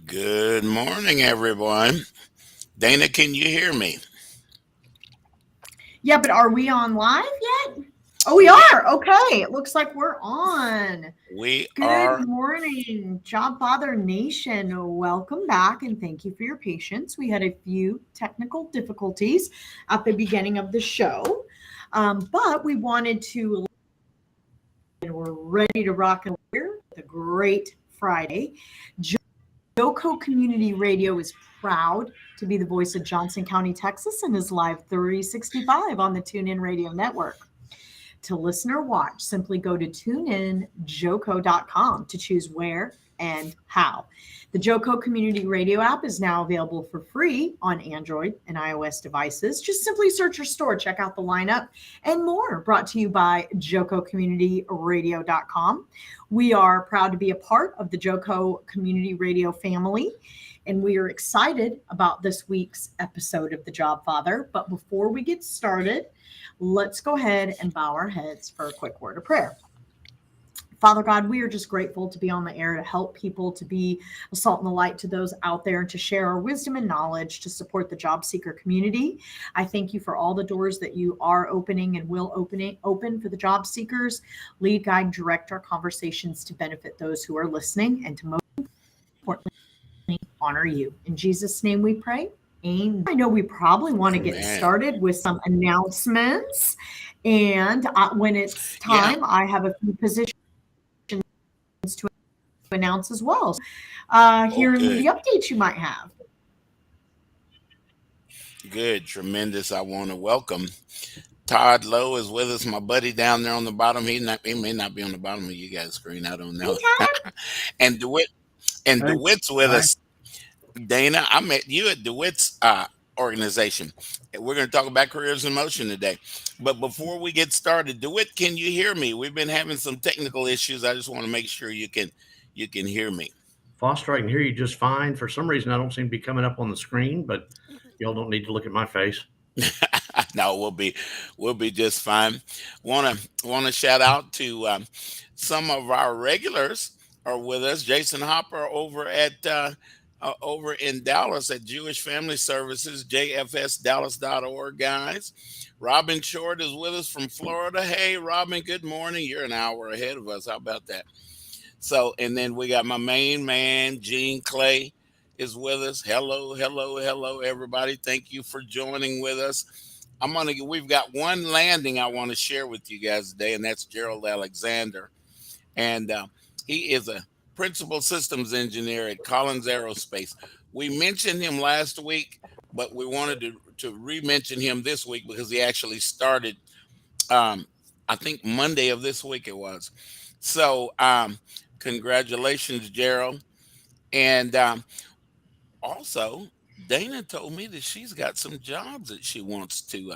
Good morning, everyone. Dana, can you hear me? Yeah, but are we on live yet? Oh, we We are. Okay. It looks like we're on. we Good are morning, Jobfather Nation. Welcome back and thank you for your patience. We had a few technical difficulties at the beginning of the show, but we wanted to, and we're ready to rock and roll with a great Friday. JoCo Community Radio is proud to be the voice of Johnson County, Texas, and is live 365 on the TuneIn Radio Network. To listen or watch, simply go to tuneinjoco.com to choose where and how. The JoCo Community Radio app is now available for free on Android and iOS devices. Just simply search your store, check out the lineup and more. Brought to you by JoCoCommunityRadio.com. We are proud to be a part of the JoCo Community Radio family, and we are excited about this week's episode of The Job Father. But before we get started, let's go ahead and bow our heads for a quick word of prayer. Father God, we are just grateful to be on the air to help people, to be a salt and the light to those out there, and to share our wisdom and knowledge to support the job seeker community. I thank you for all the doors that you are opening and will open for the job seekers. Lead, guide, direct our conversations to benefit those who are listening, and to most importantly, honor you. In Jesus' name we pray. Amen. I know we probably want to get man. started with some announcements. And when it's Yeah, time, I have a few positions to announce as well. oh Hearing the good. updates you might have. Good, tremendous. I want to welcome Todd Lowe is with us, my buddy down there on the bottom. He may not be on the bottom of you guys' screen. I don't Hey, know. Todd. and DeWitt and Hey, DeWitt's with hi. us. Dana, I met you at DeWitt's organization. We're going to talk about careers in motion today. But before we get started, DeWitt, can you hear me? We've been having some technical issues. I just want to make sure you can hear me. Foster, I can hear you just fine. For some reason, I don't seem to be coming up on the screen, but y'all don't need to look at my face. No, we'll be just fine. Want to shout out to some of our regulars are with us. Jason Hopper over in Dallas at Jewish Family Services, jfsdallas.org, guys. Robin Short is with us from Florida. Hey, Robin, good morning. You're an hour ahead of us. How about that? So, and then we got my main man, Gene Clay, is with us. Hello, hello, hello, everybody. Thank you for joining with us. We've got one landing I want to share with you guys today, and that's Gerald Alexander. And he is a principal systems engineer at Collins Aerospace. We mentioned him last week, but we wanted to re-mention him this week because he actually started, I think Monday of this week it was. So, congratulations, Gerald. And also, Dana told me that she's got some jobs that she wants to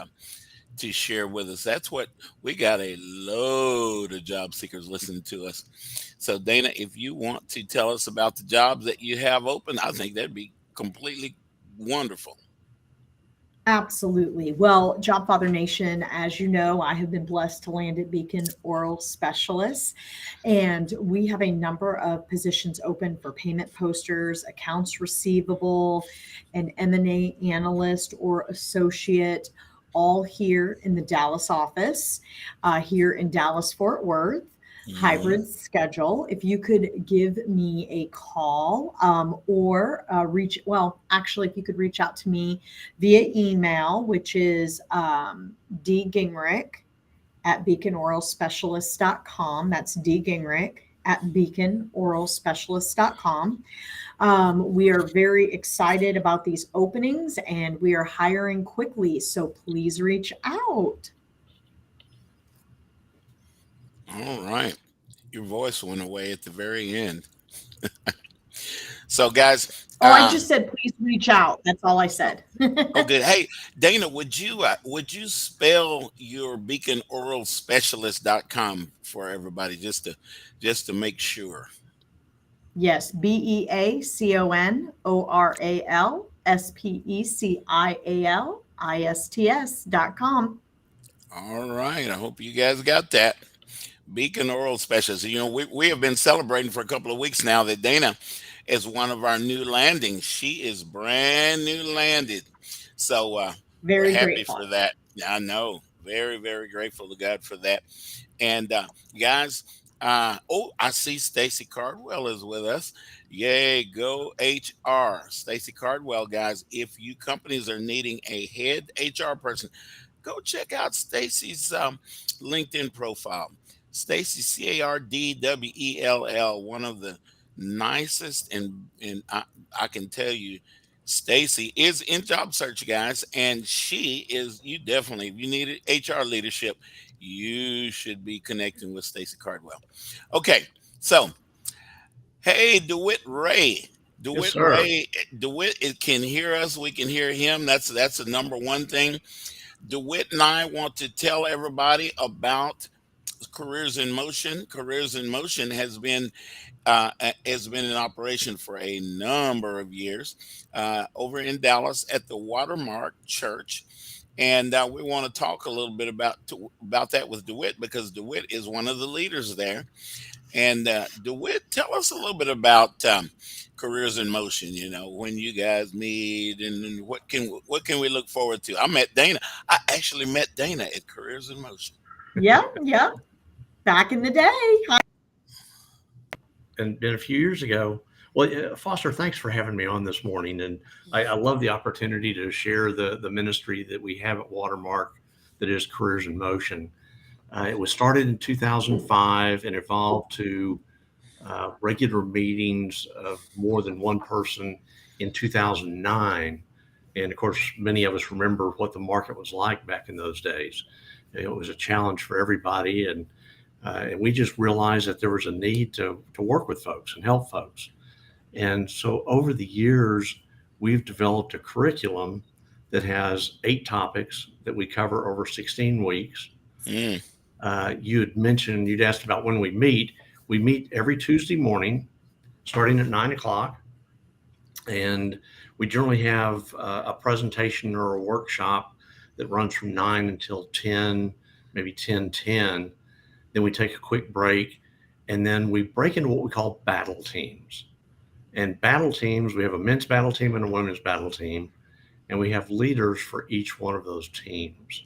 share with us. That's what we got, a load of job seekers listening to us. So, Dana, if you want to tell us about the jobs that you have open, I think that'd be completely wonderful. Absolutely. Well, Job Father Nation, as you know, I have been blessed to land at Beacon Oral Specialists, and we have a number of positions open for payment posters, accounts receivable, an M&A analyst or associate, all here in the Dallas office, here in Dallas Fort Worth. Mhm. Hybrid schedule. If you could give me a call or actually, if you could reach out to me via email, which is dgingrich at beaconoralspecialist.com. That's dgingrich at beaconoralspecialist.com. We are very excited about these openings and we are hiring quickly. So please reach out. All right. Your voice went away at the very end. So, guys, Oh, I just said please reach out. That's all I said. oh, good. Hey, Dana, would you spell your beaconoralspecialist.com for everybody just to make sure? Yes, beaconoralspecialist.com. All right. I hope you guys got that. Beacon Oral Specialist. We have been celebrating for a couple of weeks now that Dana as one of our new landings. She is brand new landed. So we're Very happy grateful. for that. I know. Very, very grateful to God for that. And guys, oh, I see Stacy Cardwell is with us. Yay, go HR. Stacy Cardwell, guys, if you companies are needing a head HR person, go check out Stacy's LinkedIn profile. Stacy Cardwell, one of the nicest, and I can tell you, Stacy is in job search, guys, and she is. You definitely, if you need HR leadership, you should be connecting with Stacy Cardwell. Okay, so hey, DeWitt Ray. Yes, DeWitt sir. Ray, can hear us. We can hear him. That's the number one thing. DeWitt and I want to tell everybody about Careers in Motion. Careers in Motion has been in operation for a number of years over in Dallas at the Watermark Church. And we want to talk a little bit about that with DeWitt, because DeWitt is one of the leaders there. And DeWitt, tell us a little bit about Careers in Motion. You know, when you guys meet, and what can we look forward to? I met Dana. I actually met Dana at Careers in Motion. Yeah, yeah. Back in the day. And a few years ago, well, Foster, thanks for having me on this morning. And I love the opportunity to share the ministry that we have at Watermark, that is Careers in Motion. It was started in 2005 and evolved to regular meetings of more than one person in 2009. And of course, many of us remember what the market was like back in those days. It was a challenge for everybody. And we just realized that there was a need to work with folks and help folks. And so over the years, we've developed a curriculum that has 8 topics that we cover over 16 weeks. Mm. You'd asked about when we meet. We meet every Tuesday morning, starting at 9 o'clock. And we generally have a presentation or a workshop that runs from 9 until 10, maybe 10:10. Then we take a quick break, and then we break into what we call battle teams. And battle teams, we have a men's battle team and a women's battle team, and we have leaders for each one of those teams.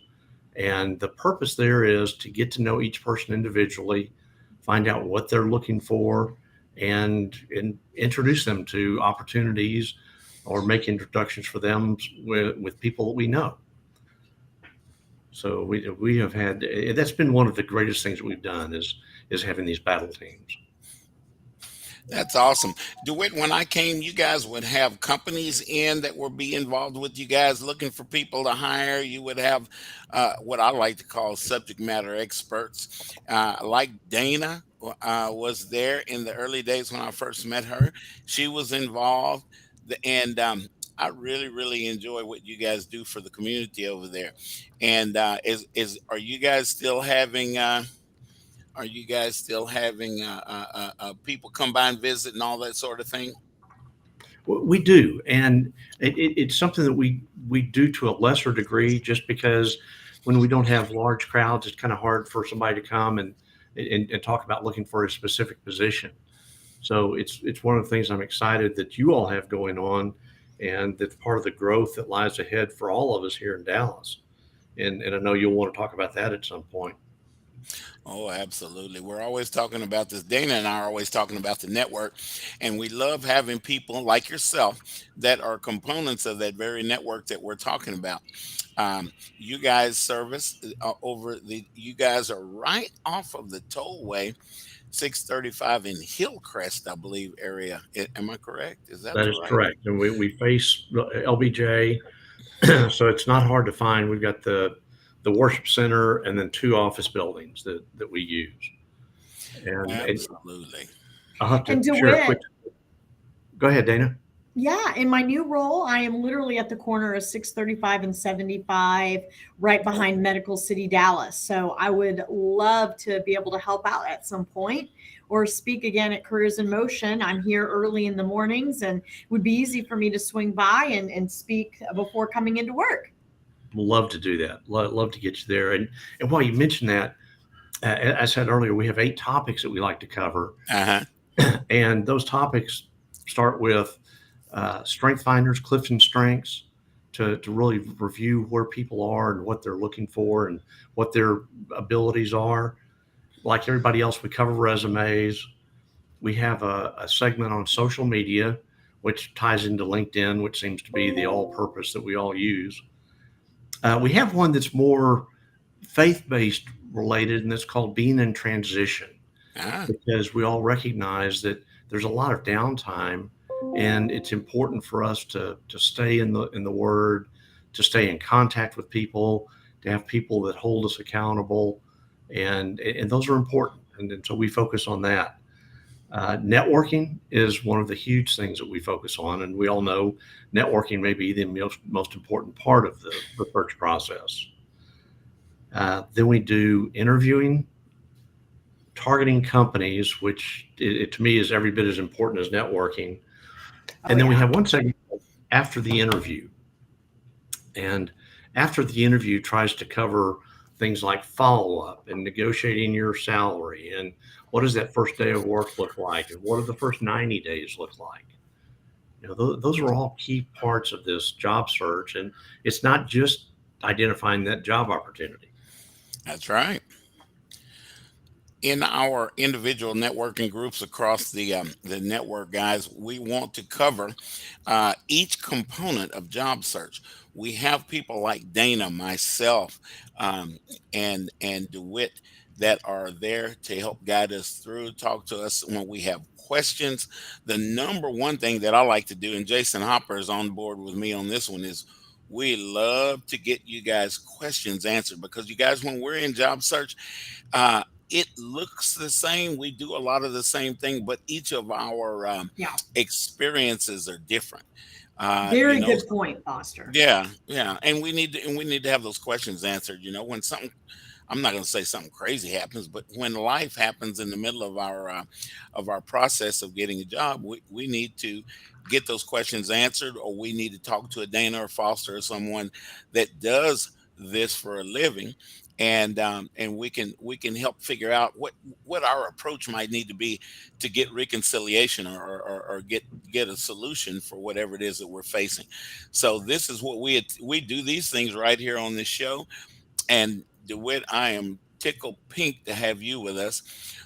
And the purpose there is to get to know each person individually, find out what they're looking for, and introduce them to opportunities or make introductions for them with people that we know. So we have had, that's been one of the greatest things that we've done is having these battle teams. That's awesome. DeWitt, when I came, you guys would have companies in that would be involved with you guys looking for people to hire. You would have what I like to call subject matter experts. Like Dana was there in the early days when I first met her. She was involved. And I really, really enjoy what you guys do for the community over there. And are you guys still having people come by and visit and all that sort of thing? We do, and it's something that we do to a lesser degree, just because when we don't have large crowds, it's kind of hard for somebody to come and talk about looking for a specific position. So it's one of the things I'm excited that you all have going on, and that's part of the growth that lies ahead for all of us here in Dallas. And I know you'll want to talk about that at some point. Oh, absolutely. We're always talking about this. Dana and I are always talking about the network, and we love having people like yourself that are components of that very network that we're talking about. You guys service you guys are right off of the tollway, 635 in Hillcrest, I believe, area. Am I correct? Is that That is right? correct. And we face LBJ, so it's not hard to find. We've got the worship center and then 2 office buildings that we use. And Absolutely. I'll have And to share a quick. DeWitt, Go ahead, Dana. yeah, in my new role, I am literally at the corner of 635 and 75, right behind Medical City, Dallas. So I would love to be able to help out at some point or speak again at Careers in Motion. I'm here early in the mornings, and it would be easy for me to swing by and speak before coming into work. Love to do that. Love to get you there. And while you mentioned that, as I said earlier, we have 8 topics that we like to cover. Uh-huh. And those topics start with strength finders, Clifton Strengths, to really review where people are and what they're looking for and what their abilities are. Like everybody else, we cover resumes. We have a segment on social media, which ties into LinkedIn, which seems to be the all-purpose that we all use. We have one that's more faith-based related, and it's called Being in Transition, because we all recognize that there's a lot of downtime, and it's important for us to stay in the Word, to stay in contact with people, to have people that hold us accountable, and those are important, and so we focus on that. Networking is one of the huge things that we focus on, and we all know networking may be the most important part of the search process. Then we do interviewing, targeting companies, which to me is every bit as important as networking. And then we have one segment after the interview. And after the interview tries to cover things like follow-up and negotiating your salary and what does that first day of work look like and what do the first 90 days look like. Those are all key parts of this job search, and it's not just identifying that job opportunity. That's right. In our individual networking groups across the network, guys, we want to cover each component of job search. We have people like Dana, myself, and DeWitt that are there to help guide us through, talk to us when we have questions. The number one thing that I like to do, and Jason Hopper is on board with me on this one, is we love to get you guys questions answered, because you guys, when we're in job search, it looks the same. We do a lot of the same thing, but each of our experiences are different. Very good point, Foster. Yeah, and we need to have those questions answered. When something, I'm not going to say something crazy happens, but when life happens in the middle of our process of getting a job, we need to get those questions answered, or we need to talk to a Dana or Foster or someone that does this for a living, and we can help figure out what our approach might need to be to get reconciliation or get a solution for whatever it is that we're facing. So this is what we do these things right here on this show. And DeWitt, I am tickled pink to have you with us.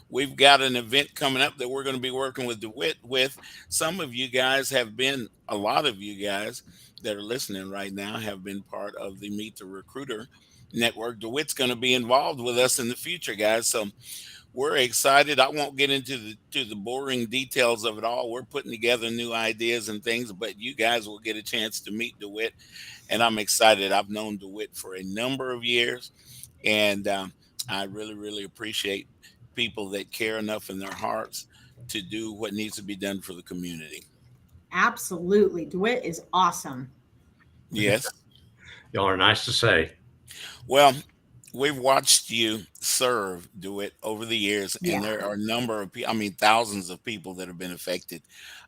We've got an event coming up that we're going to be working with DeWitt with. Some of you guys a lot of you guys that are listening right now have been part of the Meet the Recruiter network. DeWitt's going to be involved with us in the future, guys. So we're excited. I won't get into the boring details of it all. We're putting together new ideas and things, but you guys will get a chance to meet DeWitt, and I'm excited. I've known DeWitt for a number of years, and I really, really appreciate people that care enough in their hearts to do what needs to be done for the community. Absolutely. DeWitt is awesome. Yes. Y'all are nice to say. Well, we've watched you serve, DeWitt, over the years, and there are a number of people, thousands of people that have been affected.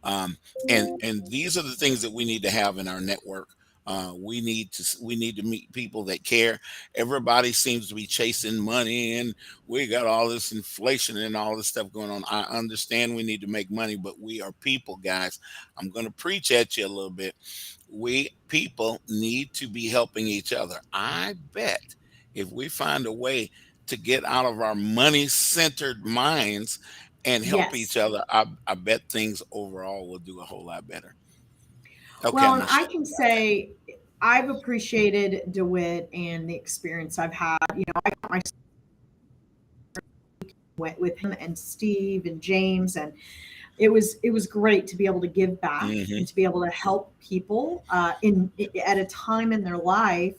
And these are the things that we need to have in our network. We need to meet people that care. Everybody seems to be chasing money, and we got all this inflation and all this stuff going on. I understand we need to make money, but we are people, guys. I'm going to preach at you a little bit. We people need to be helping each other. I bet if we find a way to get out of our money-centered minds and help each other, I bet things overall will do a whole lot better. Okay, well, and I can say I've appreciated DeWitt and the experience I've had. I got my went with him and Steve and James, and it was great to be able to give back and to be able to help people at a time in their life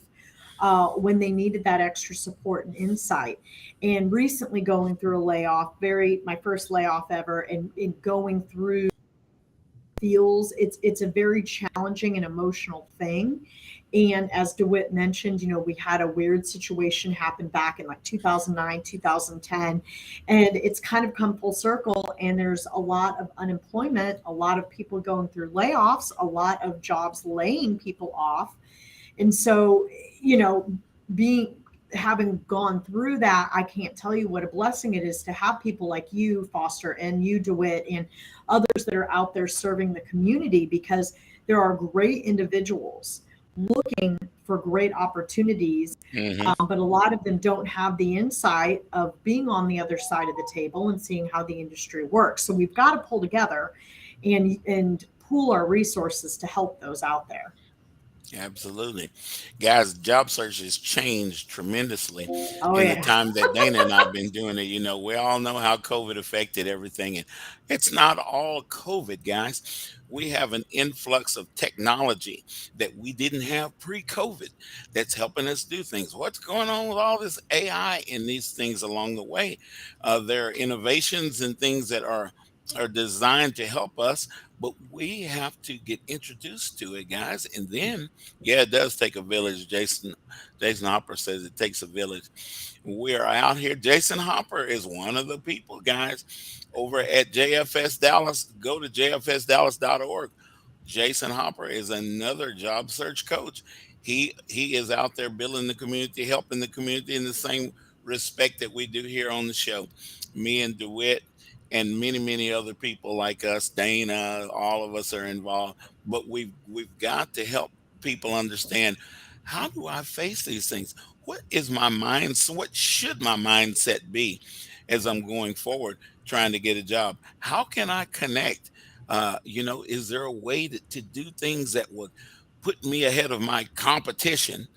when they needed that extra support and insight. And recently going through a layoff, my first layoff ever, and going through it's a very challenging and emotional thing. And as DeWitt mentioned, we had a weird situation happen back in like 2009, 2010, and it's kind of come full circle. And there's a lot of unemployment, a lot of people going through layoffs, a lot of jobs laying people off. And so, having gone through that, I can't tell you what a blessing it is to have people like you, Foster, and you, DeWitt, and others that are out there serving the community, because there are great individuals looking for great opportunities, Hmm. but a lot of them don't have the insight of being on the other side of the table and seeing how the industry works. So we've got to pull together and pool our resources to help those out there. Absolutely. Guys, job search has changed tremendously Oh in the yeah, time that Dana and I have been doing it. We all know how COVID affected everything. And it's not all COVID, guys. We have an influx of technology that we didn't have pre COVID that's helping us do things. What's going on with all this AI and these things along the way? There are innovations and things that are designed to help us, but we have to get introduced to it, guys. And then, yeah, it does take a village. Jason Hopper says it takes a village. We are out here. Jason Hopper is one of the people, guys, over at JFS Dallas. Go to jfsdallas.org. Jason Hopper is another job search coach. He is out there building the community, helping the community in the same respect that we do here on the show. Me and DeWitt and many other people like us, Dana, all of us are involved. But we've got to help people understand, how do I face these things? What is my mind? So what should my mindset be as I'm going forward trying to get a job? How can I connect? Is there a way to do things that would put me ahead of my competition?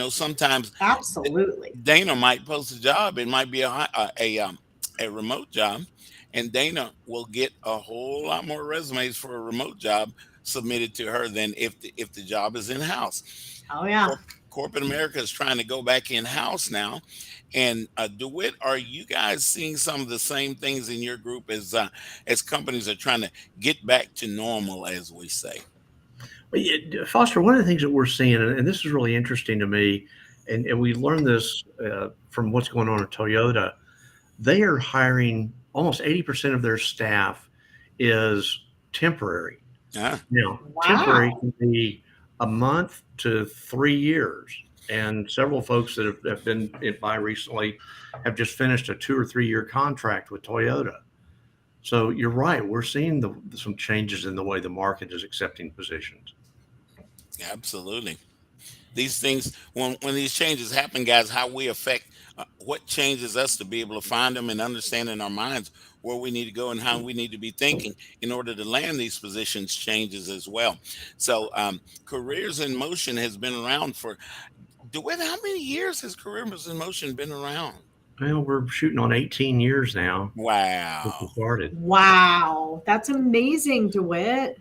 Sometimes absolutely. Dana might post a job. It might be a remote job, and Dana will get a whole lot more resumes for a remote job submitted to her than if the job is in house. Oh yeah. Corporate America is trying to go back in house now. And DeWitt, are you guys seeing some of the same things in your group as companies are trying to get back to normal, as we say? Well, yeah, Foster, one of the things that we're seeing, and this is really interesting to me, and we learned this from what's going on at Toyota. They are hiring almost 80% of their staff is temporary. Yeah. Now, temporary Wow. can be a month to 3 years. And several folks that have been by recently have just finished a 2 or 3 year contract with Toyota. So you're right. We're seeing some changes in the way the market is accepting positions. Absolutely. These things, when these changes happen, guys, how we affect what changes us to be able to find them and understand in our minds where we need to go and how we need to be thinking in order to land these positions changes as well. So, Careers in Motion has been around for, DeWitt, how many years has Careers in Motion been around? Well, we're shooting on 18 years now since we Wow. started. Wow. That's amazing, DeWitt.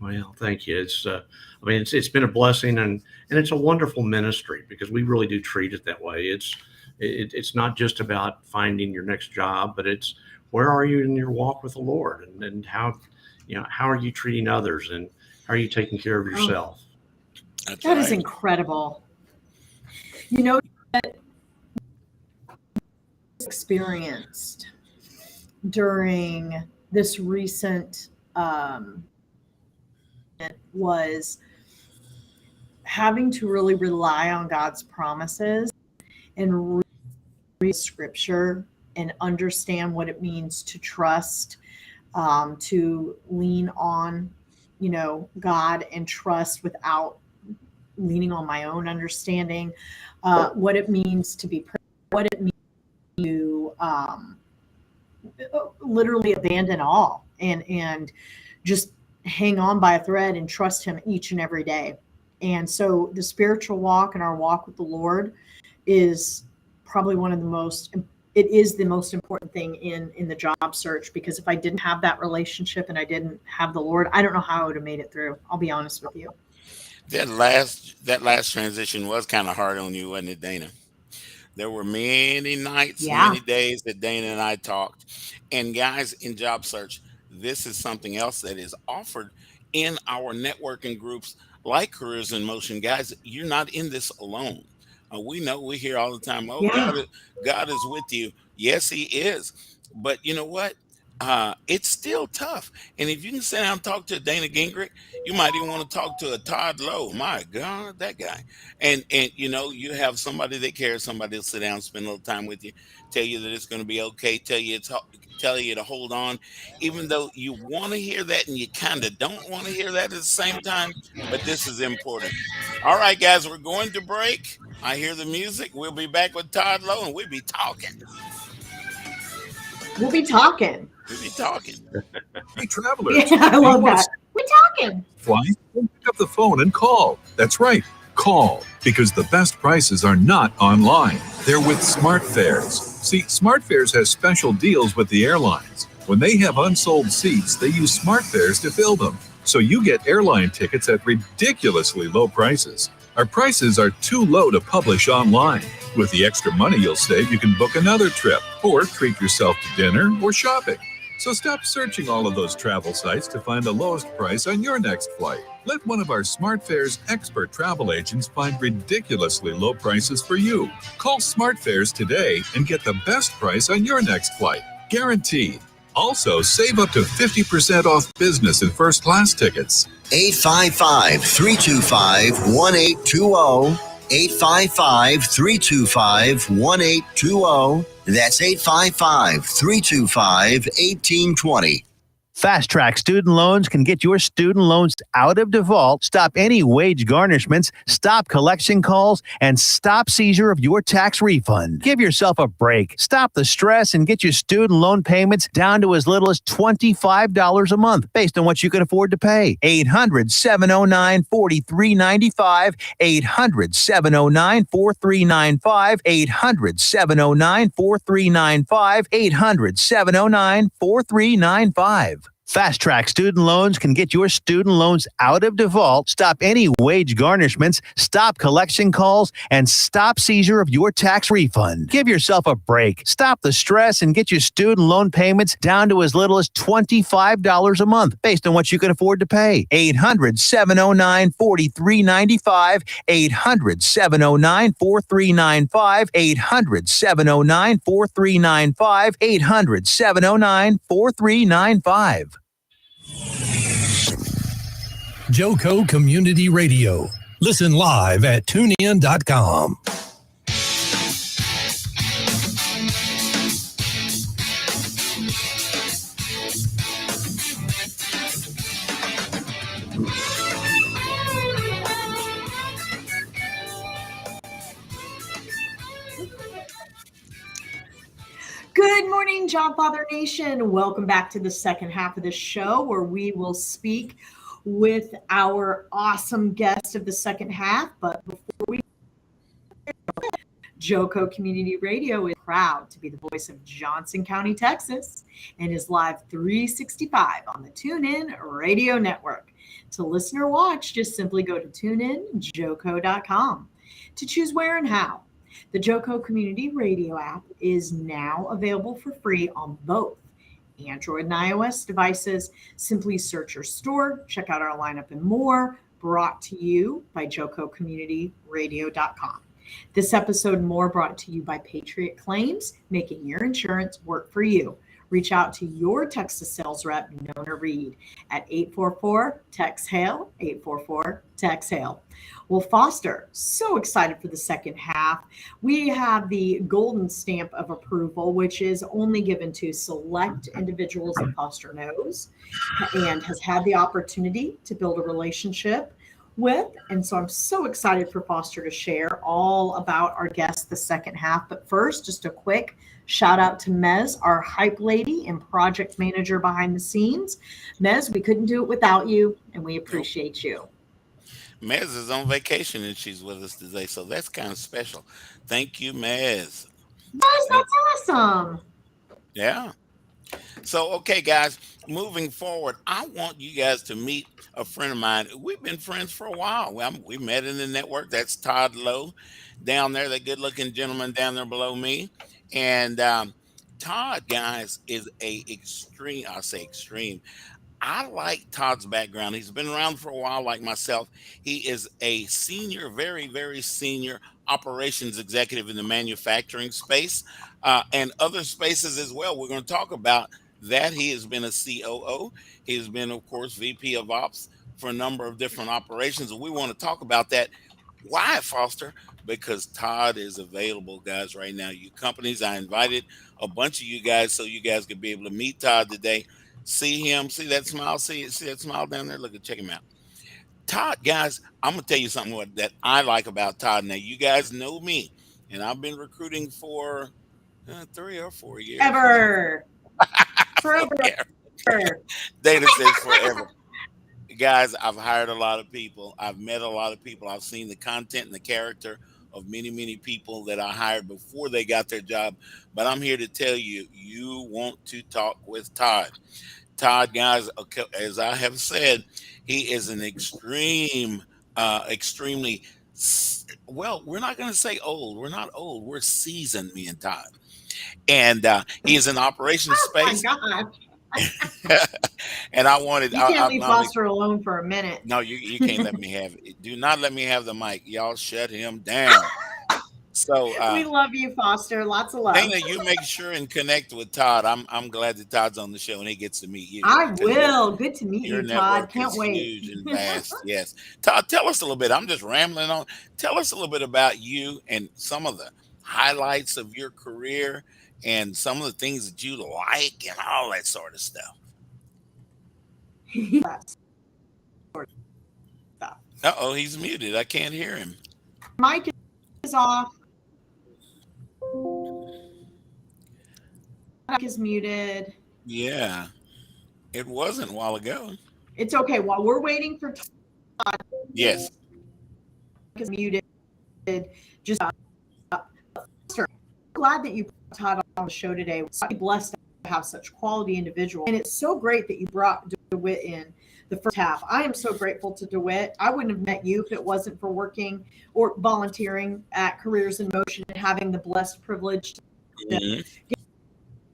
Well, thank you. I mean, it's been a blessing, and it's a wonderful ministry because we really do treat it that way. It's not just about finding your next job, but it's where are you in your walk with the Lord, and how are you treating others, and how are you taking care of Oh, yourself? That's that is right. incredible. You know, experienced during this recent was having to really rely on God's promises and read scripture and understand what it means to trust, to lean on, God and trust without leaning on my own understanding, what it means to be, what it means to literally abandon all and just hang on by a thread and trust Him each and every day. And so the spiritual walk and our walk with the Lord is probably one of the most, it is the most important thing in the job search, because if I didn't have that relationship and I didn't have the Lord, I don't know how I would have made it through. I'll be honest with you. That last transition was kind of hard on you, wasn't it, Dana? There were many nights and Yeah. many days that Dana and I talked. And guys, in job search, this is something else that is offered in our networking groups like Careers in Motion. Guys, you're not in this alone. We know, we hear all the time, oh, Yeah. God is with you. Yes, He is. But you know what? it's still tough. And if you can sit down and talk to Dana Gingrich, you might even want to talk to a Todd Lowe. My God, that guy. And you have somebody that cares. Somebody will sit down, spend a little time with you, tell you that it's going to be okay, tell you to hold on, even though you want to hear that and you kind of don't want to hear that at the same time. But this is important. All right, guys, we're going to break. I hear the music. We'll be back with Todd Lowe, and we'll be talking. We'll be talking. We'll be talking. Hey, travelers. Yeah, I do you love want that. to We're talking. fly? Pick up the phone and call. That's right. Call, because the best prices are not online. They're with SmartFares. See, SmartFares has special deals with the airlines. When they have unsold seats, they use SmartFares to fill them. So you get airline tickets at ridiculously low prices. Our prices are too low to publish online. With the extra money you'll save, you can book another trip or treat yourself to dinner or shopping. So stop searching all of those travel sites to find the lowest price on your next flight. Let one of our SmartFares expert travel agents find ridiculously low prices for you. Call SmartFares today and get the best price on your next flight. Guaranteed. Also, save up to 50% off business and first class tickets. 855-325-1820. 855-325-1820. That's 855-325-1820. Fast Track Student Loans can get your student loans out of default, stop any wage garnishments, stop collection calls, and stop seizure of your tax refund. Give yourself a break. Stop the stress and get your student loan payments down to as little as $25 a month based on what you can afford to pay. 800-709-4395. 800-709-4395. 800-709-4395. 800-709-4395. Fast Track Student Loans can get your student loans out of default, stop any wage garnishments, stop collection calls, and stop seizure of your tax refund. Give yourself a break. Stop the stress and get your student loan payments down to as little as $25 a month based on what you can afford to pay. 800-709-4395. 800-709-4395. 800-709-4395. 800-709-4395. JoCo Community Radio. Listen live at tunein.com. Good morning, Jobfather Nation. Welcome back to the second half of the show where we will speak with our awesome guest of the second half. But before we JoCo Community Radio is proud to be the voice of Johnson County, Texas, and is live 365 on the TuneIn Radio Network. To listen or watch, just simply go to tuneinjoco.com to choose where and how. The JoCo Community Radio app is now available for free on both Android and iOS devices. Simply search your store, check out our lineup and more, brought to you by JoCoCommunityRadio.com. This episode and more brought to you by Patriot Claims, making your insurance work for you. Reach out to your Texas sales rep, Nona Reed, at 844-TEX-HAIL, 844-TEX-HAIL. Well, Foster, so excited for the second half. We have the golden stamp of approval, which is only given to select individuals that Foster knows and has had the opportunity to build a relationship with. And so I'm so excited for Foster to share all about our guest the second half. But first, just a quick shout out to Mez, our hype lady and project manager behind the scenes. Mez, we couldn't do it without you, and we appreciate you. Mez is on vacation and she's with us today, so that's kind of special. Thank you, Mez. Yes, that's awesome. Yeah. So, okay, guys, moving forward, I want you guys to meet a friend of mine. We've been friends for a while. We met in the network. That's Todd Lowe down there, that good-looking gentleman down there below me. And Todd, guys, is I'll say extreme. I like Todd's background. He's been around for a while, like myself. He is a senior, very, very senior operations executive in the manufacturing space and other spaces as well. We're going to talk about that he has been a COO. He has been, of course, VP of Ops for a number of different operations. And we want to talk about that. Why, Foster? Because Todd is available, guys, right now. You companies, I invited a bunch of you guys so you guys could be able to meet Todd today. See him, see that smile, see that smile down there. Look at, check him out. Todd, guys, I'm gonna tell you something that I like about Todd. Now, you guys know me, and I've been recruiting for 3 or 4 years. Ever. Forever. Data says forever. Guys, I've hired a lot of people. I've met a lot of people. I've seen the content and the character of many, many people that I hired before they got their job. But I'm here to tell you, you want to talk with Todd. Todd, guys, okay, as I have said, he is an extremely, well, we're not going to say old. We're not old. We're seasoned, me and Todd. And he is in operations Oh my space. God. And I wanted, You can't leave Foster alone for a minute. no, you can't let me have it. Do not let me have the mic. Y'all shut him down. So, We love you, Foster. Lots of love. Dana, you make sure and connect with Todd. I'm glad that Todd's on the show and he gets to meet you. I 'Cause will. Good to meet your you, Todd. network Can't is wait. huge and vast. Yes. Todd, tell us a little bit. I'm just rambling on. Tell us a little bit about you and some of the highlights of your career and some of the things that you like and all that sort of stuff. Uh-oh, he's muted. I can't hear him. Mic is off. Mic is muted. Yeah. It wasn't a while ago. It's okay. While we're waiting for Todd, Yes. is muted. Just Foster, I'm glad that you brought Todd on the show today. We're so blessed to have such quality individuals, and it's so great that you brought DeWitt in the first half. I am so grateful to DeWitt. I wouldn't have met you if it wasn't for working or volunteering at Careers in Motion and having the blessed privilege to Mhm.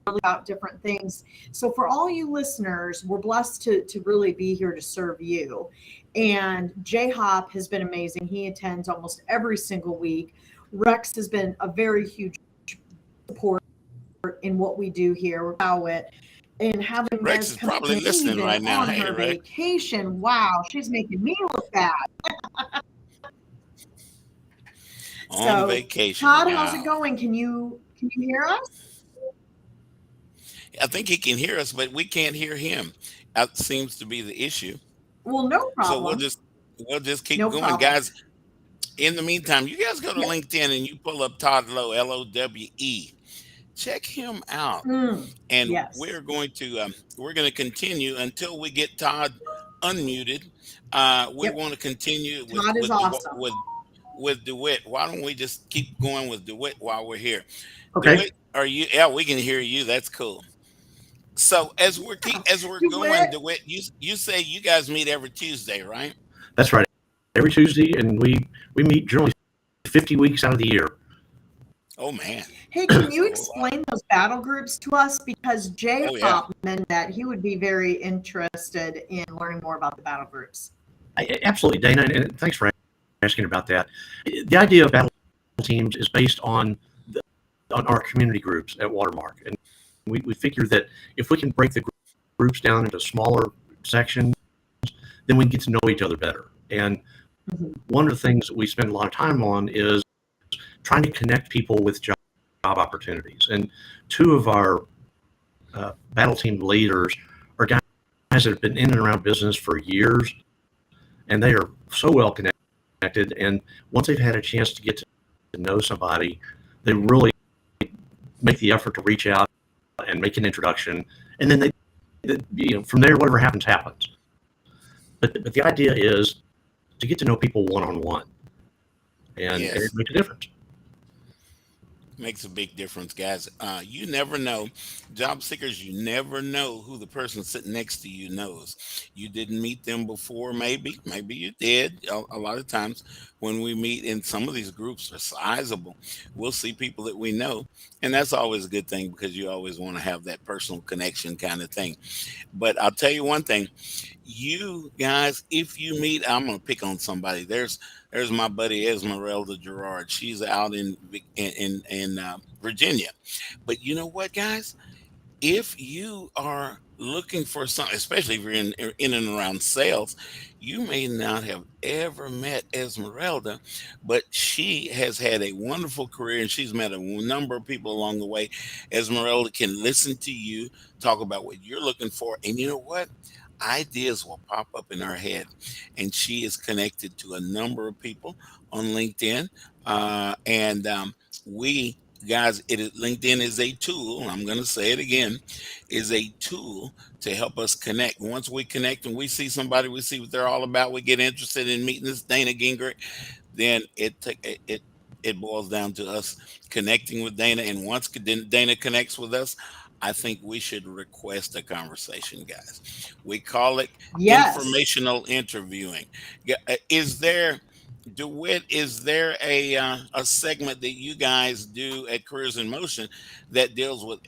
about different things. So for all you listeners, we're blessed to really be here to serve you. And J-Hop has been amazing. He attends almost every single week. Rex has been a very huge support in what we do here. It and having Rex Des is come probably in listening even right now. on Hey, her Rex. vacation. Wow, she's making me look bad. On So, vacation. Todd, how's it Wow. going? Can you hear us? I think he can hear us, but we can't hear him. That seems to be the issue. Well, no So problem. we'll just keep No going, problem. guys. In the meantime, you guys go to Yep. LinkedIn and you pull up Todd Lowe, Lowe. Check him out, and Yes. we're going to continue until we get Todd unmuted. We Yep. want to continue with Todd is awesome. with DeWitt. Why don't we just keep going with DeWitt while we're here? Okay. DeWitt, are you? Yeah, we can hear you. That's cool. So as we're going, DeWitt. DeWitt, you say you guys meet every Tuesday, right? That's right. Every Tuesday, and we meet generally 50 weeks out of the year. Oh man. Hey, can you explain those battle groups to us? Because J-Hop Oh, yeah. meant that he would be very interested in learning more about the battle groups. Absolutely, Dana, and thanks for asking about that. The idea of battle teams is based on our community groups at Watermark, and we figure that if we can break the groups down into smaller sections, then we can get to know each other better. And one of the things that we spend a lot of time on is trying to connect people with job opportunities. And two of our battle team leaders are guys that have been in and around business for years, and they are so well connected. And once they've had a chance to get to know somebody, they really make the effort to reach out and make an introduction. And then from there, whatever happens. But the idea is to get to know people one-on-one, and Yes. it makes a difference. Makes a big difference, guys. You never know. Job seekers, you never know who the person sitting next to you knows. You didn't meet them before, maybe you did. A lot of times when we meet in some of these groups are sizable, we'll see people that we know. And that's always a good thing because you always want to have that personal connection kind of thing. But I'll tell you one thing, you guys, if you meet, I'm going to pick on somebody. There's my buddy Esmeralda Gerard. She's out in Virginia. But you know what, guys? if you are looking for something, especially if you're in and around sales, you may not have ever met Esmeralda, but she has had a wonderful career and she's met a number of people along the way. Esmeralda can listen to you talk about what you're looking for, and you know what? Ideas will pop up in her head, and she is connected to a number of people on LinkedIn. And we guys, LinkedIn is a tool. I'm going to say it again, is a tool to help us connect. Once we connect and we see somebody, we see what they're all about, we get interested in meeting this Dana Gingrich, then it boils down to us connecting with Dana. And once Dana connects with us, I think we should request a conversation, guys. We call it Yes. informational interviewing. Is there, DeWitt, is there a segment that you guys do at Careers in Motion that deals with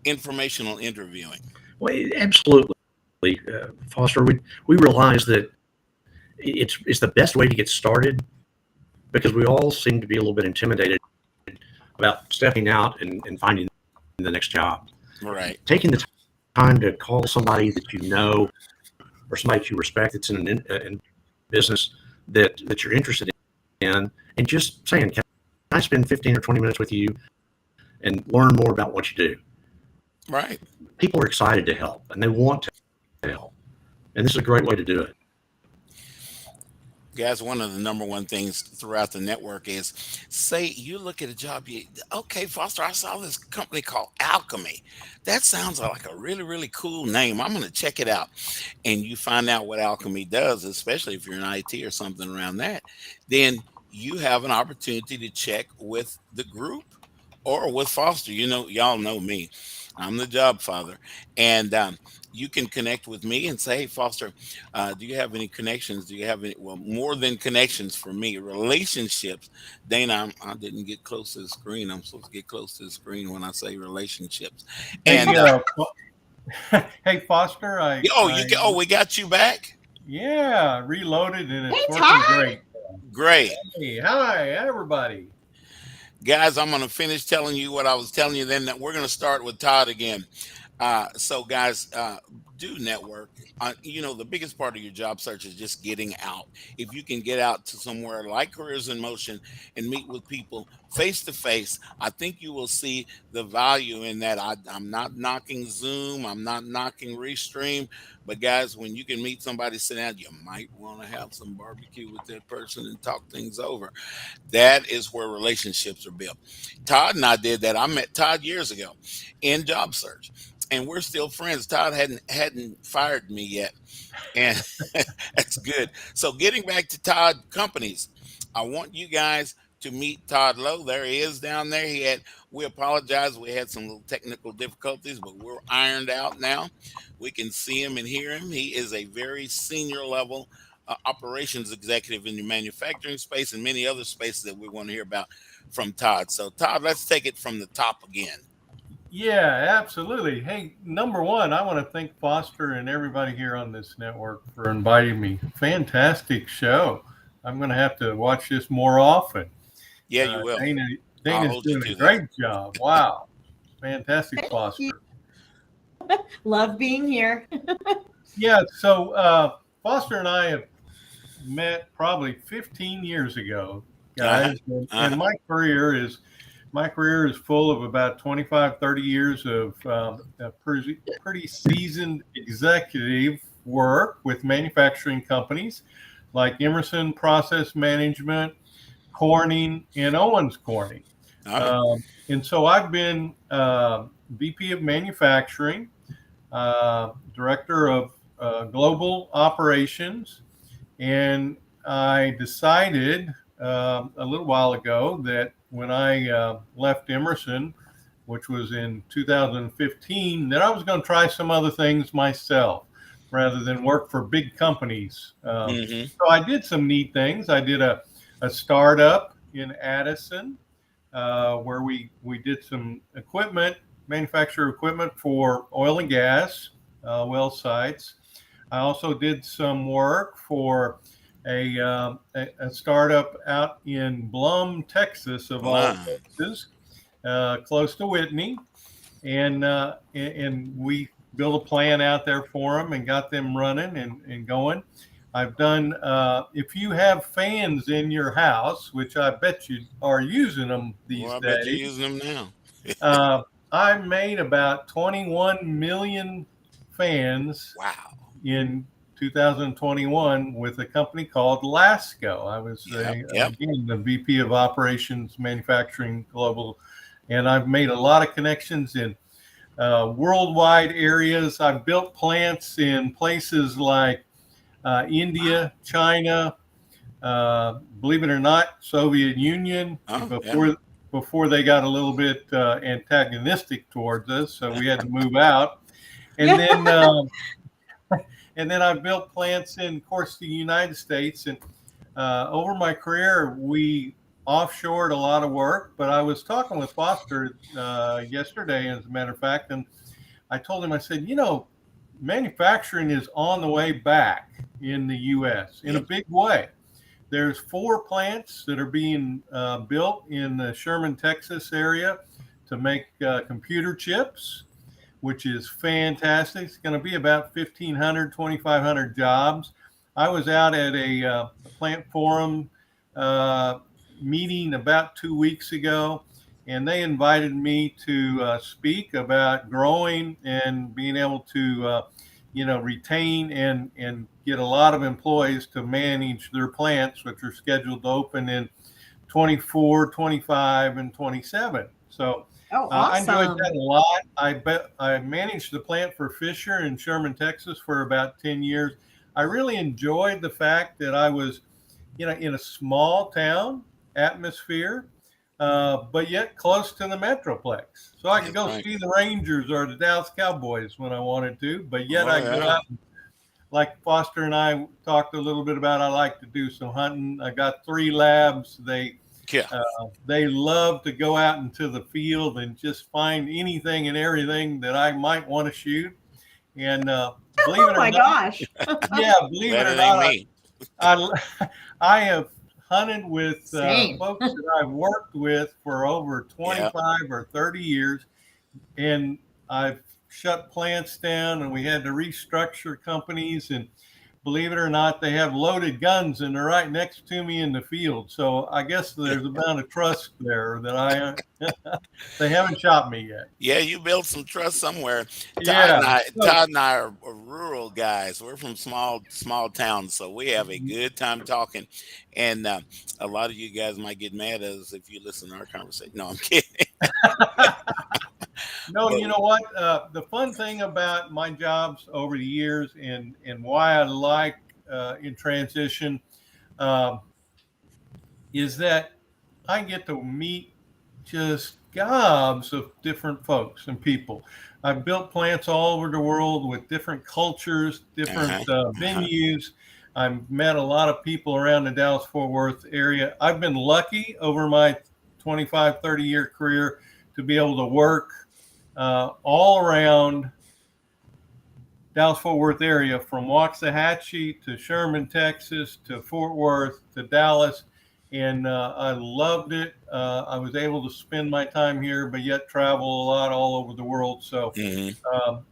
informational interviewing? Well, absolutely, Foster. We realize that it's the best way to get started because we all seem to be a little bit intimidated about stepping out and finding the next job. Right. Taking the time to call somebody that you know or somebody that you respect that's in business that you're interested in, and just saying, can I spend 15 or 20 minutes with you and learn more about what you do? Right. People are excited to help and they want to help. And this is a great way to do it. Guys, one of the number one things throughout the network is, say you look at a job, okay, Foster, I saw this company called Alchemy. That sounds like a really, really cool name. I'm going to check it out. And you find out what Alchemy does, especially if you're in IT or something around that, then you have an opportunity to check with the group or with Foster. You know, y'all know me. I'm the job father. And you can connect with me and say, hey, Foster, do you have any connections? Do you have any, well, more than connections for me, relationships? Dana, I didn't get close to the screen. I'm supposed to get close to the screen when I say relationships. And Hey, Foster, we got you back. yeah, reloaded and it's Hey, working Todd. great. Great. Hey, hi, everybody. Guys, I'm going to finish telling you what I was telling you. Then we're going to start with Todd again. So guys, do network. You know, the biggest part of your job search is just getting out. If you can get out to somewhere like Careers in Motion and meet with people face to face, I think you will see the value in that. I'm not knocking Zoom. I'm not knocking Restream. But guys, when you can meet somebody, sit down, you might want to have some barbecue with that person and talk things over. That is where relationships are built. Todd and I did that. I met Todd years ago in job search, and we're still friends. Todd hadn't fired me yet, and that's good. So getting back to Todd companies, I want you guys to meet Todd Lowe. There he is down there. We apologize. We had some little technical difficulties, but we're ironed out now. We can see him and hear him. He is a very senior level operations executive in the manufacturing space and many other spaces that we want to hear about from Todd. So Todd, let's take it from the top again. Yeah, absolutely. Hey, number one, I want to thank Foster and everybody here on this network for inviting me. Fantastic show. I'm going to have to watch this more often. Yeah, you will. Dana's doing a great job. Wow. Fantastic, Foster. Love being here. Yeah, so Foster and I have met probably 15 years ago, guys. And my career is full of about 25, 30 years of pretty seasoned executive work with manufacturing companies like Emerson Process Management, Corning, and Owens Corning. And so I've been VP of Manufacturing, Director of Global Operations, and I decided a little while ago that when I left Emerson, which was in 2015, that I was going to try some other things myself rather than work for big companies. So I did some neat things. I did a startup in Addison where we did some manufacture equipment for oil and gas well sites. I also did some work for a startup out in Blum, Texas, of all places, close to Whitney. and we built a plan out there for them and got them running and going. I've done, if you have fans in your house, which I bet you are using them these I days. bet you're using them now. I made about 21 million fans. Wow. In 2021 with a company called Lasco. I was again the VP of Operations Manufacturing Global, and I've made a lot of connections in worldwide areas. I've built plants in places like India, China, believe it or not, Soviet Union, before they got a little bit antagonistic towards us, so we had to move out. And then and then I've built plants in, of course, the United States. And over my career, we offshored a lot of work. But I was talking with Foster yesterday, as a matter of fact, and I told him, I said, manufacturing is on the way back in the U.S. in a big way. There's 4 plants that are being built in the Sherman, Texas area to make computer chips, which is fantastic. It's going to be about 1,500, 2,500 jobs. I was out at a plant forum meeting about 2 weeks ago, and they invited me to speak about growing and being able to, retain and get a lot of employees to manage their plants, which are scheduled to open in 24, 25, and 27. So awesome. I enjoyed that a lot. I managed the plant for Fisher in Sherman, Texas for about 10 years. I really enjoyed the fact that I was, in a small town atmosphere, but yet close to the Metroplex. So I could go see the Rangers or the Dallas Cowboys when I wanted to, but yet I go out, like Foster and I talked a little bit about, I like to do some hunting. I got 3 labs. They love to go out into the field and just find anything and everything that I might want to shoot. And believe it or not, gosh. believe it or not, I have hunted with folks that I've worked with for over 25 or 30 years, and I've shut plants down, and we had to restructure companies, and believe it or not, they have loaded guns and they're right next to me in the field. So I guess there's a amount of trust there that they haven't shot me yet. Yeah, you built some trust somewhere. Yeah. Todd and I are rural guys. We're from small towns, so we have a good time talking. And a lot of you guys might get mad at us if you listen to our conversation. No, I'm kidding. No, you know what? The fun thing about my jobs over the years and why I like in transition is that I get to meet just gobs of different folks and people. I've built plants all over the world with different cultures, different venues. I've met a lot of people around the Dallas-Fort Worth area. I've been lucky over my 25, 30-year career to be able to work all around Dallas-Fort Worth area, from Waxahachie to Sherman, Texas, to Fort Worth, to Dallas. And I loved it. I was able to spend my time here, but yet travel a lot all over the world. So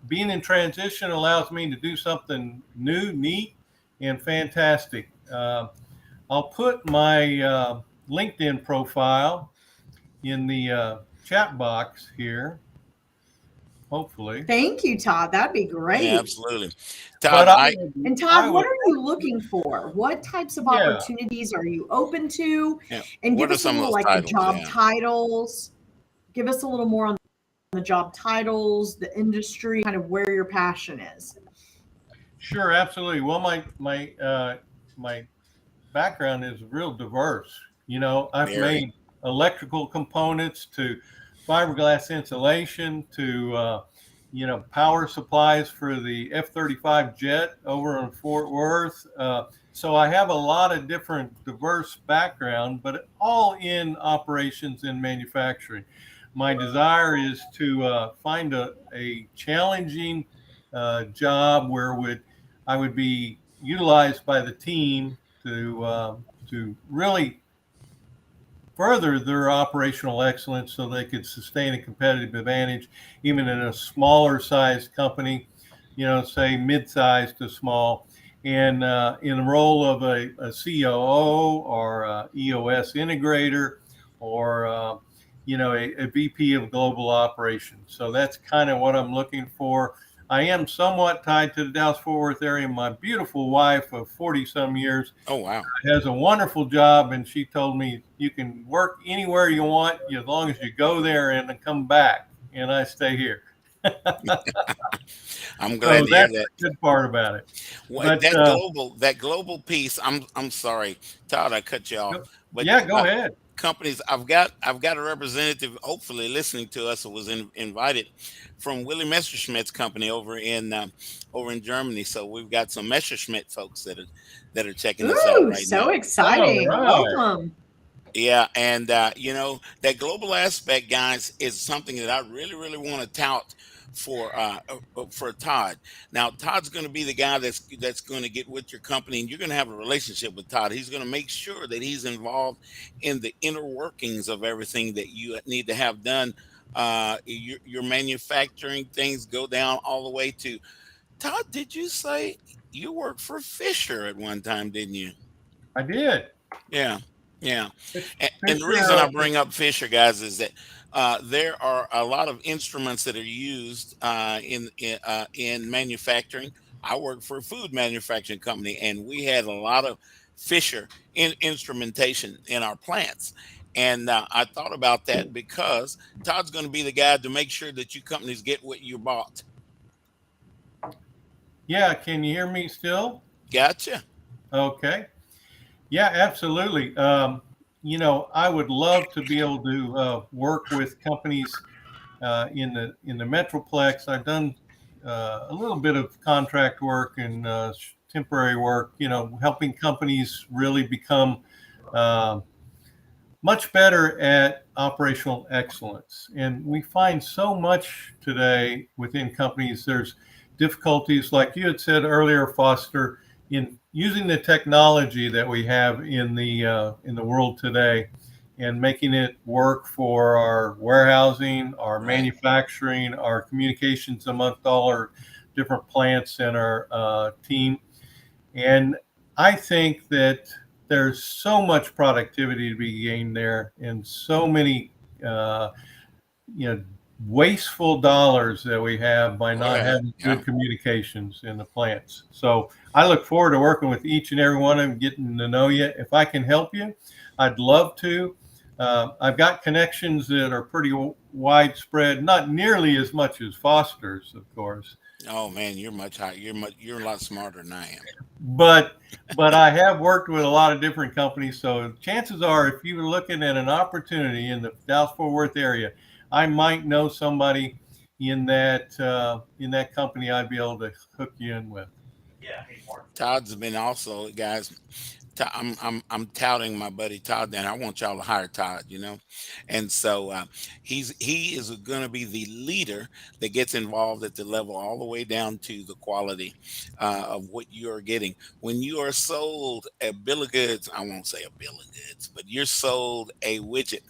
being in transition allows me to do something new, neat, and fantastic. I'll put my LinkedIn profile in the chat box here. Hopefully. Thank you, Todd. That'd be great. Yeah, absolutely. Todd, Todd, what are you looking for? What types of opportunities are you open to? Yeah. And give us a little, like, titles, the job titles. Give us a little more on the job titles, the industry, kind of where your passion is. Sure, absolutely. Well, my background is real diverse. I've made electrical components to fiberglass insulation to power supplies for the F-35 jet over in Fort Worth. So I have a lot of different diverse background, but all in operations and manufacturing. My desire is to find a challenging job where I would be utilized by the team to really further their operational excellence so they could sustain a competitive advantage even in a smaller sized company, say mid-sized to small. And in the role of a COO or a EOS integrator or a VP of global operations. So that's kind of what I'm looking for. I am somewhat tied to the Dallas-Fort Worth area. My beautiful wife of 40-some years has a wonderful job, and she told me you can work anywhere you want as long as you go there and then come back, and I stay here. I'm glad to hear that. That's the good part about it. But, that global piece. I'm sorry, Todd, I cut you off. But yeah, go ahead. Companies, I've got a representative hopefully listening to us who was invited from Willie Messerschmitt's company over in Germany. So we've got some Messerschmitt folks that are checking us out right now. So exciting. Right. Welcome. Yeah, and that global aspect, guys, is something that I really, really want to tout for Todd. Now, Todd's going to be the guy that's going to get with your company, and you're going to have a relationship with Todd. He's going to make sure that he's involved in the inner workings of everything that you need to have done. Your manufacturing things go down all the way to Todd. Did you say you worked for Fisher at one time? Didn't you? I did. Yeah. Yeah. And the reason I bring up Fisher, guys, is that there are a lot of instruments that are used in manufacturing. I work for a food manufacturing company, and we had a lot of Fisher instrumentation in our plants. And I thought about that because Todd's going to be the guy to make sure that you companies get what you bought. Yeah. Can you hear me still? Gotcha. Okay. Yeah, absolutely. I would love to be able to work with companies in the Metroplex. I've done a little bit of contract work and temporary work, helping companies really become much better at operational excellence. And we find so much today within companies. There's difficulties, like you had said earlier, Foster, in using the technology that we have in the world today and making it work for our warehousing, our manufacturing, our communications amongst all our different plants and our team. And I think that there's so much productivity to be gained there, and so many wasteful dollars that we have by not having good communications in the plants. So I look forward to working with each and every one of them, getting to know you. If I can help you, I'd love to. I've got connections that are pretty widespread, not nearly as much as Foster's, of course. Oh man, you're much higher. You're a lot smarter than I am. But I have worked with a lot of different companies. So chances are, if you were looking at an opportunity in the Dallas-Fort Worth area, I might know somebody in that company I'd be able to hook you in with. Yeah. Todd's been also, guys. I'm touting my buddy Todd, and I want y'all to hire Todd, and so he is going to be the leader that gets involved at the level all the way down to the quality of what you're getting. When you are sold a bill of goods, I won't say a bill of goods, but you're sold a widget.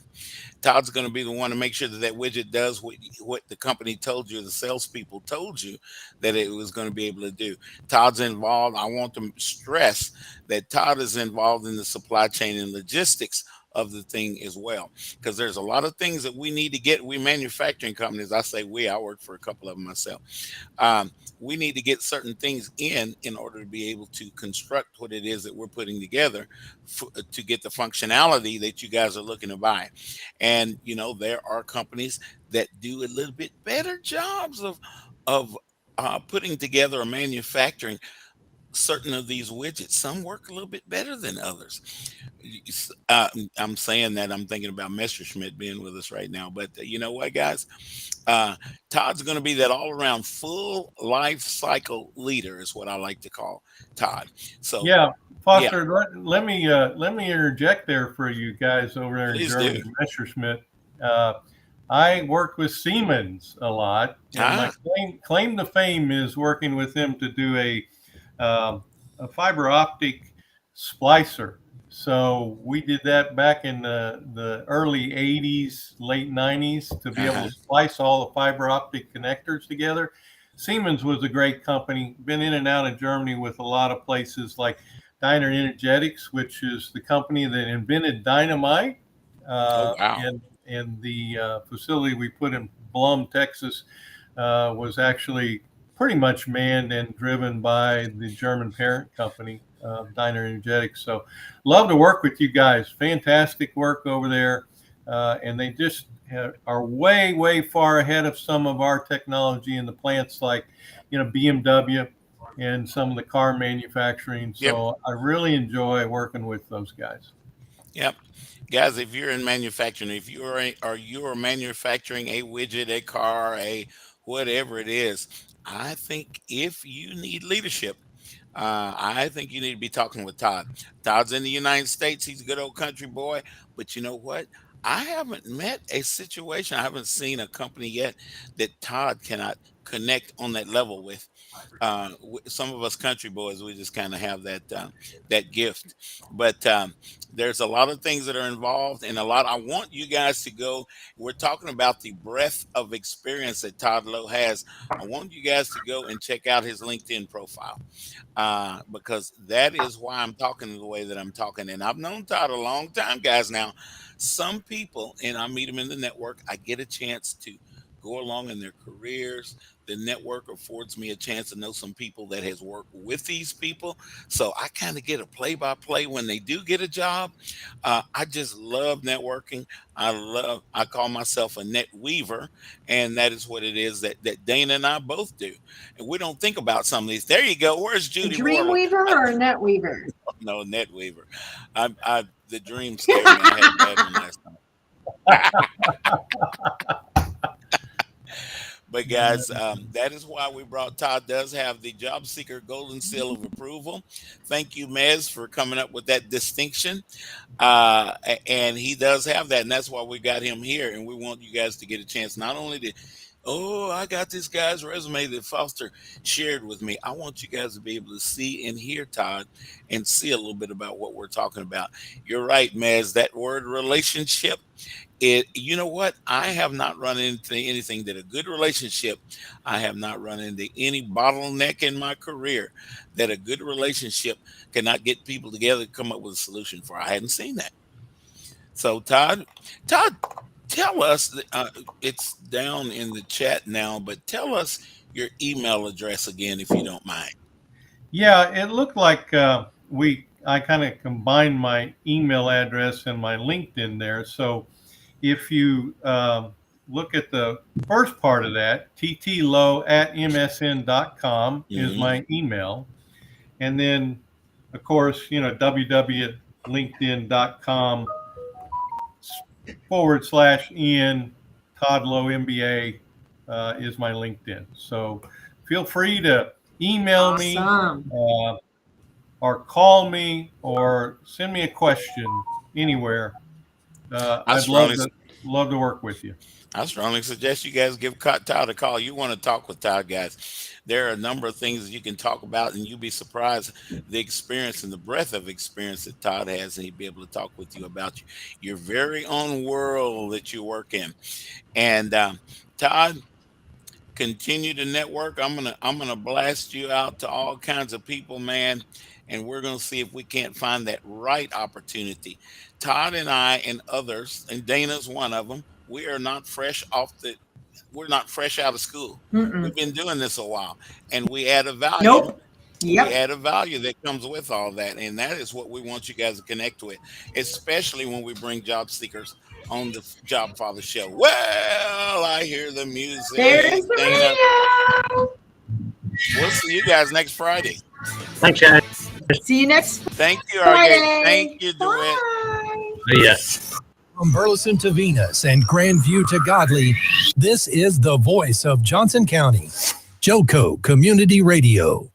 Todd's going to be the one to make sure that widget does what the company told you, the salespeople told you that it was going to be able to do. Todd's involved. I want to stress that Todd is involved in the supply chain and logistics of the thing as well, because there's a lot of things that we need to get. We manufacturing companies, I say I work for a couple of them myself. We need to get certain things in order to be able to construct what it is that we're putting together to get the functionality that you guys are looking to buy. And there are companies that do a little bit better jobs of putting together or manufacturing certain of these widgets. Some work a little bit better than others. I'm saying that I'm thinking about Messerschmitt being with us right now, but you know what, guys? Todd's going to be that all-around full life cycle leader is what I like to call Todd. So yeah, Foster, let me interject there for you guys over there in Germany, Messerschmitt. I worked with Siemens a lot, and my claim to fame is working with them to do a fiber optic splicer. So we did that back in the early 80s, late 90s to be able to splice all the fiber optic connectors together. Siemens was a great company. Been in and out of Germany with a lot of places like Thr Energetics, which is the company that invented dynamite. Oh, wow. And the facility we put in Blum, Texas, was actually pretty much manned and driven by the German parent company, Thr Energetics. So love to work with you guys. Fantastic work over there. And they just are way, way far ahead of some of our technology in the plants like, BMW and some of the car manufacturing. So I really enjoy working with those guys. Yep. Guys, if you're in manufacturing, if you are manufacturing a widget, a car, a whatever it is, I think if you need leadership, I think you need to be talking with Todd. Todd's in the United States. He's a good old country boy. But you know what? I haven't met a situation, I haven't seen a company yet that Todd cannot connect on that level with. Some of us country boys, we just kind of have that gift. But there's a lot of things that are involved, and I want you guys to go. We're talking about the breadth of experience that Todd Lowe has. I want you guys to go and check out his LinkedIn profile, because that is why I'm talking the way that I'm talking. And I've known Todd a long time, guys. Now, some people, and I meet them in the network, I get a chance to go along in their careers. The network affords me a chance to know some people that has worked with these people. So I kind of get a play-by-play when they do get a job. I just love networking. I call myself a net weaver, and that is what it is that Dana and I both do. And we don't think about some of these. There you go. Where's Judy? Dream weaver or a net weaver? No, net weaver. The dream scared me. I had a bad one last time. But guys, that is why we brought Todd. Does have the Jobseeker Golden Seal of Approval. Thank you, Mez, for coming up with that distinction. And he does have that, and that's why we got him here. And we want you guys to get a chance not only to, I got this guy's resume that Foster shared with me. I want you guys to be able to see and hear Todd and see a little bit about what we're talking about. You're right, Mez, that word relationship. You know what? I have not run into anything that a good relationship. I have not run into any bottleneck in my career that a good relationship cannot get people together to come up with a solution for. I hadn't seen that. So Todd, tell us, it's down in the chat now, but tell us your email address again, if you don't mind. Yeah, it looked like I kind of combined my email address and my LinkedIn there. So if you look at the first part of that, ttlowe@msn.com is my email. And then, of course, www.linkedin.com/Ian Todd Lowe MBA is my LinkedIn. So feel free to email me or call me or send me a question anywhere. I'd love to work with you. I strongly suggest you guys give Todd a call. You want to talk with Todd, guys. There are a number of things that you can talk about, and you'll be surprised the experience and the breadth of experience that Todd has, and he'll be able to talk with you about your very own world that you work in. And Todd, continue to network. I'm gonna blast you out to all kinds of people, man. And we're going to see if we can't find that right opportunity. Todd and I and others, and Dana's one of them, we're not fresh out of school. We've been doing this a while, and we add a value. We add a value that comes with all that, and that is what we want you guys to connect with, especially when we bring job seekers on the Jobfather show. Well, I hear the music. There's the radio. We'll see you guys next Friday. Thanks, guys. See you next Thank you, Friday. RJ. Thank you, DeWitt. Yes. From Burleson to Venus and Grandview to Godley, this is the voice of Johnson County, JoCo Community Radio.